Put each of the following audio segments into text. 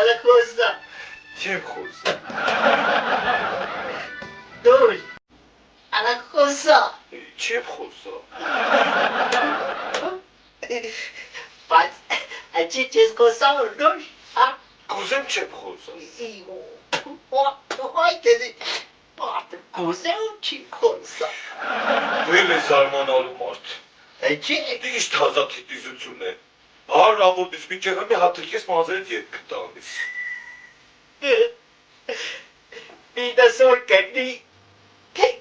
Արախոսա։ Չեմ խոսա։ Դուր։ Արախոսա։ Չեմ խոսա։ Բայց աչի չես խոսա դուր, հա։ Կուզեմ չեմ խոսա։ Այ դե կուզեմ չի խոսա։ Դու ես զարմանալու մարդ։ Ինչի։ Ինչ թազա քիթիզություն է։ Առավոտից մինչև մի հատիկես մազերից ետ կտանես։ Իդասոր կնի,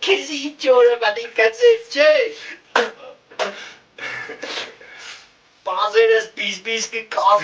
քեզի ճորը մանիկացես չէ։ Բազերս բիզբիզ կկավ։